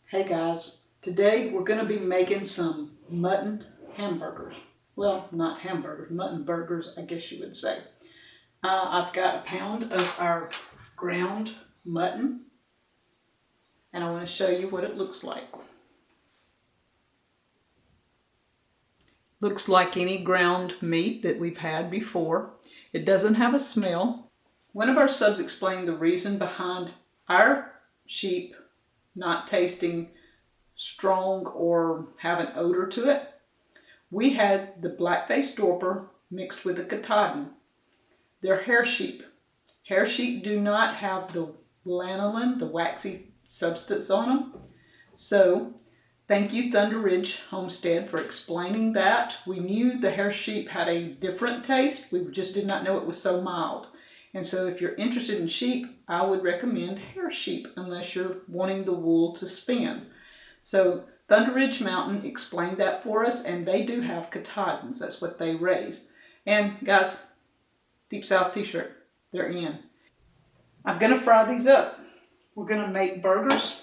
Hey guys, today we're going to be making some mutton hamburgers. Well, not hamburgers, mutton burgers, I guess you would say. I've got a pound of our ground mutton, and I want to show you what it looks like. Looks like any ground meat that we've had before. It doesn't have a smell. One of our subs explained the reason behind our sheep not tasting strong or have an odor to it. We had the black-faced Dorper mixed with a Katahdin. They're hair sheep. Hair sheep do not have the lanolin, the waxy substance on them. So thank you Thunder Ridge Homestead for explaining that. We knew the hair sheep had a different taste. We just did not know it was so mild. And so if you're interested in sheep, I would recommend hair sheep unless you're wanting the wool to spin. So Thunder Ridge Mountain explained that for us, and they do have Katahdins. That's what they raise. And guys, Deep South t-shirt, they're in. I'm gonna fry these up. We're gonna make burgers.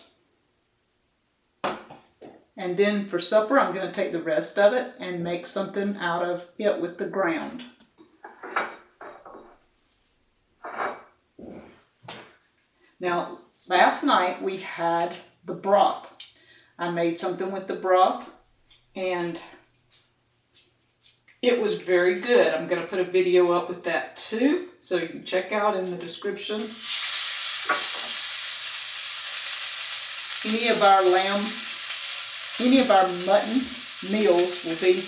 And then for supper, I'm gonna take the rest of it and make something out of it with the ground. Now, last night we had the broth. I made something with the broth and it was very good. I'm going to put a video up with that too, so you can check out in the description. Any of our mutton meals will be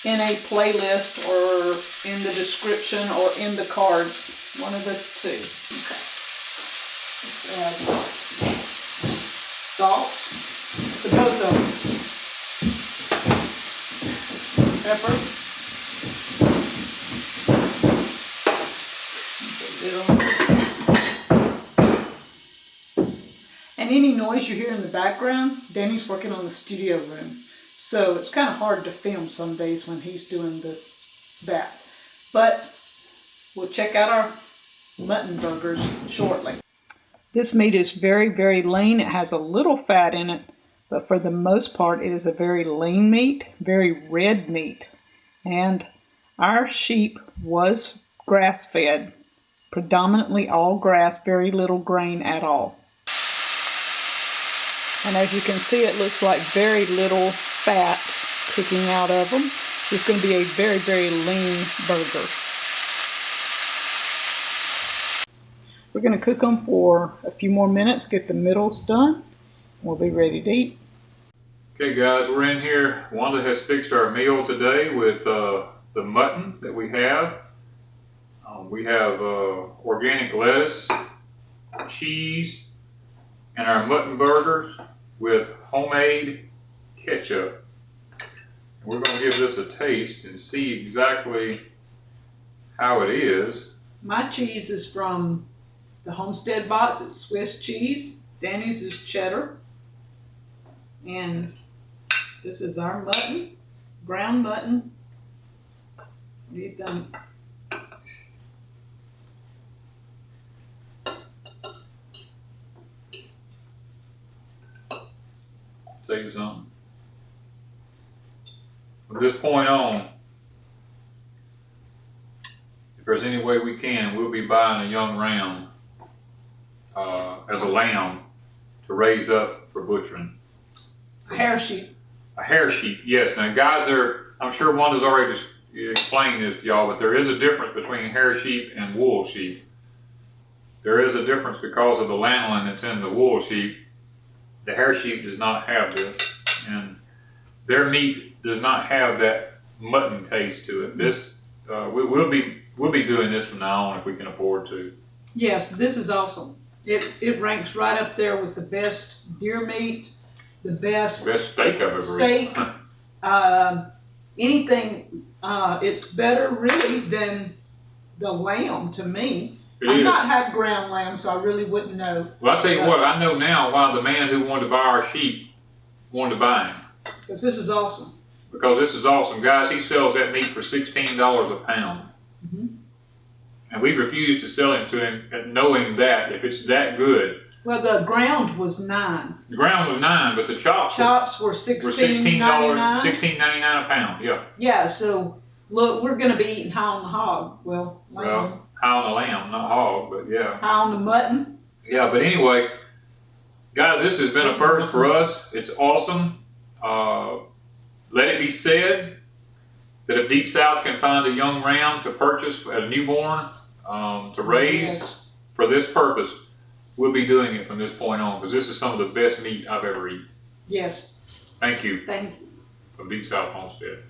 in a playlist or in the description or in the cards, one of the two. Okay. Let's add salt to both of them. Pepper. And any noise you hear in the background, Danny's working on the studio room. So it's kind of hard to film some days when he's doing that. But we'll check out our mutton burgers shortly. This meat is very, very lean. It has a little fat in it, but for the most part, it is a very lean meat, very red meat. And our sheep was grass-fed, predominantly all grass, very little grain at all. And as you can see, it looks like very little fat cooking out of them. So it's going to be a very, very lean burger. We're going to cook them for a few more minutes, get the middles done. We'll be ready to eat. Okay guys, we're in here. Wanda has fixed our meal today with the mutton that we have. We have organic lettuce, cheese, and our mutton burgers with homemade ketchup. And we're going to give this a taste and see exactly how it is. My cheese is from the Homestead box. It's Swiss cheese. Danny's is cheddar. And this is our mutton, ground mutton. What do you think? Tell you something. From this point on, if there's any way we can, we'll be buying a young ram as a lamb to raise up for butchering. A hair sheep. A hair sheep, yes. Now guys, I'm sure Wanda's already just explained this to y'all, but there is a difference between hair sheep and wool sheep. There is a difference because of the lanolin that's in the wool sheep. The hair sheep does not have this, and their meat does not have that mutton taste to it. This we'll be doing this from now on if we can afford to. Yes, this is awesome. It ranks right up there with the best deer meat, the best steak I've ever steak. Anything. It's better really than the lamb to me. I've not had ground lamb, so I really wouldn't know. Well, I'll tell you what, I know now why the man who wanted to buy our sheep wanted to buy him. Because this is awesome. Because this is awesome. Guys, he sells that meat for $16 a pound. Mm-hmm. And we refuse to sell it to him knowing that if it's that good, Well, the ground was $9. The ground was $9, but the chops Were were $16.99. $16.99 a pound. Yeah. Yeah. So look, we're gonna be eating high on the hog. Well, lamb. High on the lamb, not hog, but yeah. High on the mutton. Yeah, but anyway, guys, this has been a first for us. It's awesome. Let it be said that if Deep South can find a young ram to purchase at a newborn to raise for this purpose, we'll be doing it from this point on, because this is some of the best meat I've ever eaten. Yes. Thank you Thank you. from Deep South Homestead.